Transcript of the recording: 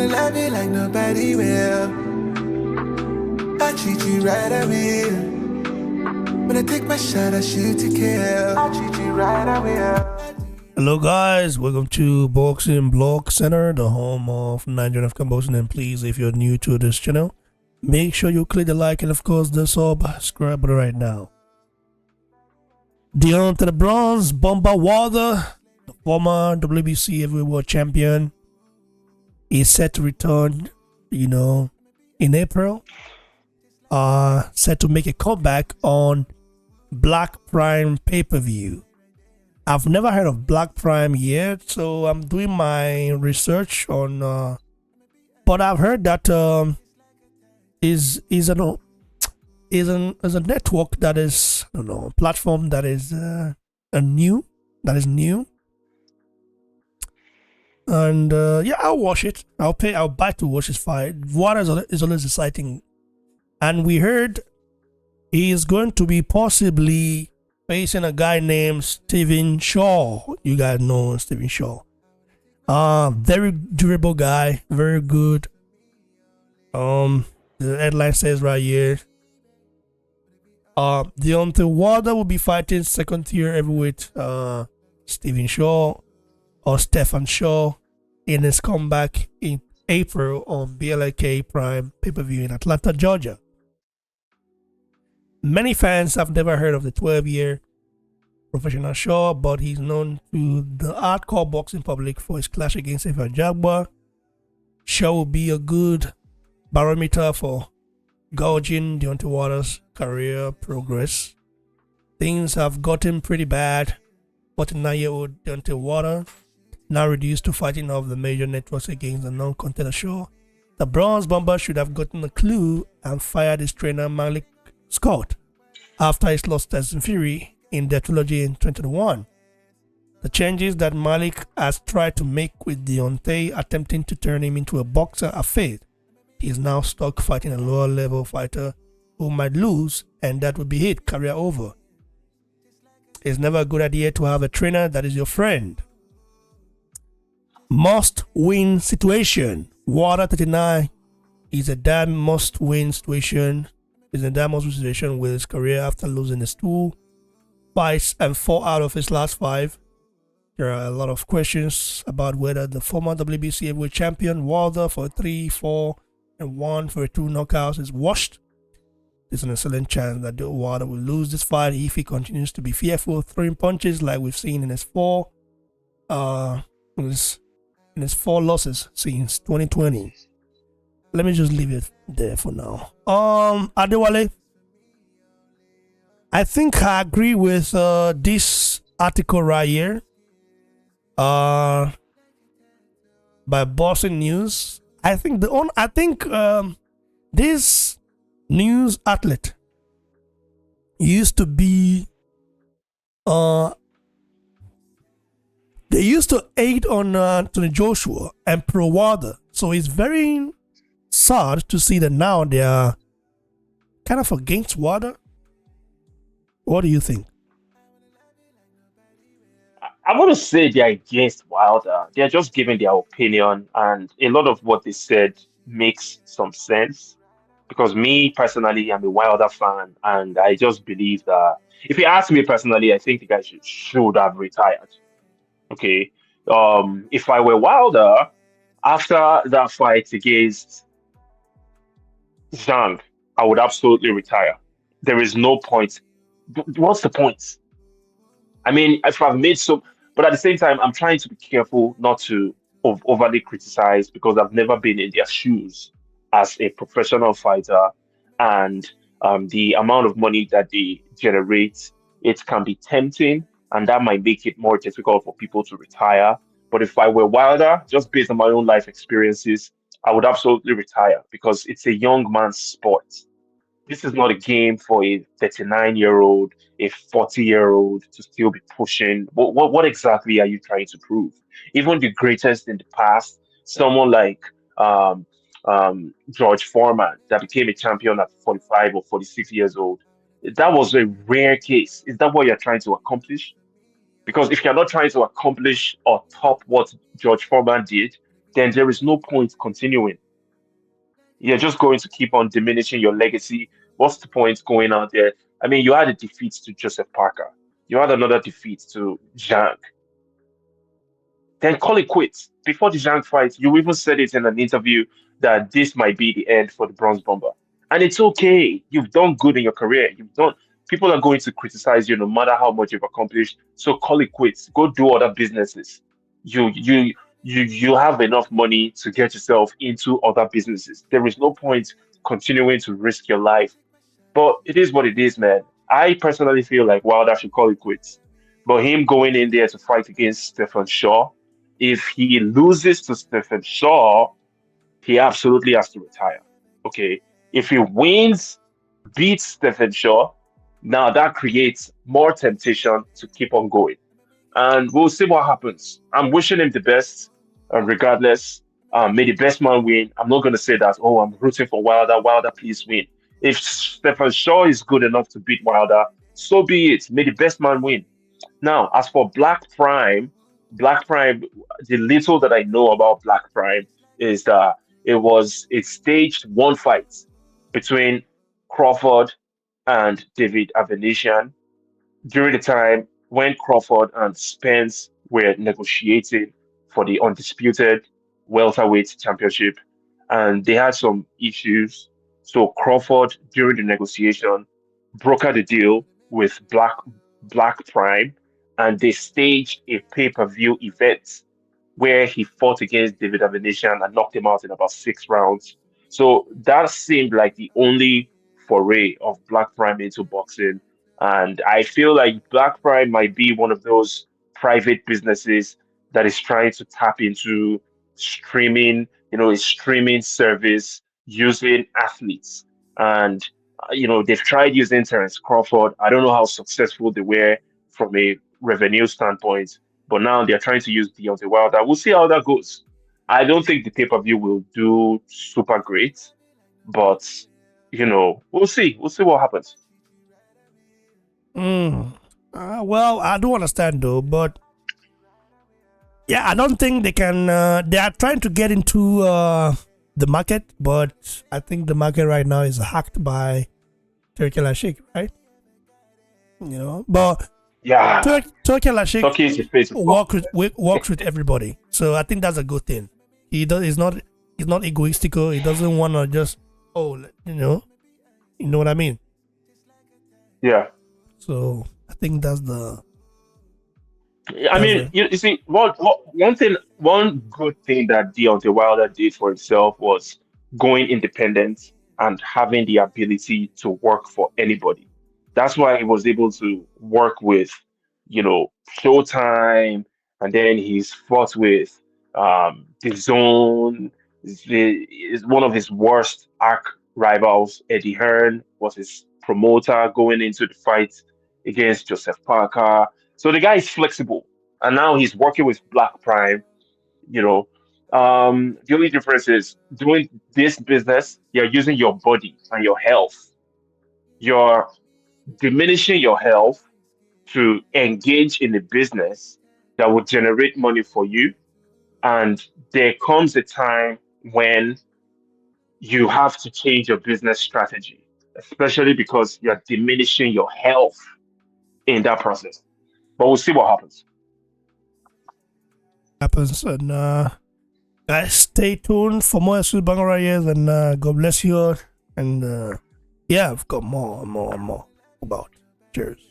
wanna love you like nobody will. I treat you right, I will. When I take my shot, I shoot to kill. I treat you right, I will. Hello guys, welcome to Boxing Blog Center, the home of Nigerian African boxing. And please, if you're new to this channel, make sure you click the like and of course the subscribe button right now. Deontay the Bronze Bomber Wilder, the former WBC heavyweight champion, is set to return, in April. Set to make a comeback on Black Prime pay-per-view. I've never heard of Black Prime yet, so I'm doing my research on. But I've heard that is a network that is platform that is new, and yeah, I'll watch it. I'll buy to watch his fight. Water is always exciting, and we heard he is going to be possibly facing a guy named Stephan Shaw. You guys know Stephan Shaw. Very durable guy, very good. The headline says right here, Deontay Wilder will be fighting second tier heavyweight Stephan Shaw or Stephan Shaw in his comeback in April on BLK Prime pay-per-view in Atlanta, Georgia. Many fans have never heard of the 12-year professional Shaw, but he's known to the hardcore boxing public for his clash against Stephan Jaguar. Shaw will be a good barometer for gauging Deontay Wilder's career progress. Things have gotten pretty bad. 49-year-old Deontay Wilder, now reduced to fighting off the major networks against the non-contender Shaw. The Bronze Bomber should have gotten a clue and fired his trainer Malik Scott after his loss to Tyson Fury in their trilogy in 2021. The changes that Malik has tried to make with Deontay, attempting to turn him into a boxer, have failed. He is now stuck fighting a lower level fighter who might lose, and that would be it, career over. It's never a good idea to have a trainer that is your friend. Must win situation. Wilder 39 is a damn must win situation. Is in a damn must win situation with his career after losing his 2 fights and 4 out of his last 5. There are a lot of questions about whether the former WBC heavyweight champion Wilder for 3, 4, and 1 for 2 knockouts is washed. There's an excellent chance that Wilder will lose this fight if he continues to be fearful, throwing punches like we've seen in his 4 losses since 2020. Let me just leave it there for now. Adewale, I think I agree with this article right here. By Boxing News. I think this news outlet used to be they used to aid on Anthony Joshua and pro Wilder, so it's very sad to see that now they are kind of against Wilder. What do you think? I want to say they're against Wilder. They're just giving their opinion, and a lot of what they said makes some sense. Because me personally, I'm a Wilder fan, and I just believe that if you ask me personally, I think the guy should have retired. Okay. If I were Wilder after that fight against Zhang, I would absolutely retire. There is no point. What's the point? I mean, if I've made so, but at the same time, I'm trying to be careful not to overly criticize because I've never been in their shoes as a professional fighter, and the amount of money that they generate, it can be tempting, and that might make it more difficult for people to retire. But if I were Wilder, just based on my own life experiences, I would absolutely retire because it's a young man's sport. This is not a game for a 39-year-old, a 40-year-old to still be pushing. What exactly are you trying to prove? Even the greatest in the past, someone like George Foreman that became a champion at 45 or 46 years old, that was a rare case. Is that what you're trying to accomplish? Because if you're not trying to accomplish or top what George Foreman did, then there is no point continuing. You're just going to keep on diminishing your legacy. What's the point going out there? I mean, you had a defeat to Joseph Parker. You had another defeat to Zhang. Then call it quits. Before the Zhang fight, you even said it in an interview that this might be the end for the Bronze Bomber. And it's okay. You've done good in your career. You've done People are going to criticize you no matter how much you've accomplished. So call it quits. Go do other businesses. You have enough money to get yourself into other businesses. There is no point continuing to risk your life, but it is what it is, man. I personally feel like Wilder should call it quits. But him going in there to fight against Stephen Shaw, if he loses to Stephen Shaw, he absolutely has to retire. Okay. If he wins, beats Stephen Shaw, now that creates more temptation to keep on going. And we'll see what happens. I'm wishing him the best, regardless. May the best man win. I'm not going to say that, oh, I'm rooting for Wilder. Wilder, please win. If Stephen Shaw is good enough to beat Wilder, so be it. May the best man win. Now, as for Black Prime, the little that I know about Black Prime is that it staged one fight between Crawford and David Avenesian during the time when Crawford and Spence were negotiating for the undisputed welterweight championship, and they had some issues. So Crawford, during the negotiation, brokered the deal with Black Prime, and they staged a pay-per-view event where he fought against David Avenesian and knocked him out in about 6 rounds. So that seemed like the only foray of Black Prime into boxing. And I feel like Black Prime might be one of those private businesses that is trying to tap into streaming, a streaming service using athletes. And, they've tried using Terence Crawford. I don't know how successful they were from a revenue standpoint, but now they're trying to use Deontay Wilder. We'll see how that goes. I don't think the pay-per-view will do super great, but we'll see. We'll see what happens. Well, I do understand though, but yeah, I don't think they can. They are trying to get into the market, but I think the market right now is hacked by Turkey Lashik, right? But Yeah, Turkey Lashik Turkey is the face of works with everybody, so I think that's a good thing. He's not egoistical. He doesn't want to just you know what I mean. Yeah. So I think that's the I mean, you see, one good thing that Deontay Wilder did for himself was going independent and having the ability to work for anybody. That's why he was able to work with, Showtime, and then he's fought with the Zone. Is one of his worst arch rivals. Eddie Hearn was his promoter going into the fight against Joseph Parker. So the guy is flexible, and now he's working with Black Prime. You know, the only difference is doing this business. You're using your body and your health. You're diminishing your health to engage in a business that will generate money for you. And there comes a time when you have to change your business strategy, especially because you're diminishing your health in that process. But we'll see what happens. happens. And guys, stay tuned for more Sweet Bangarayas, and God bless you all. And yeah, I've got more and more and more about. Cheers.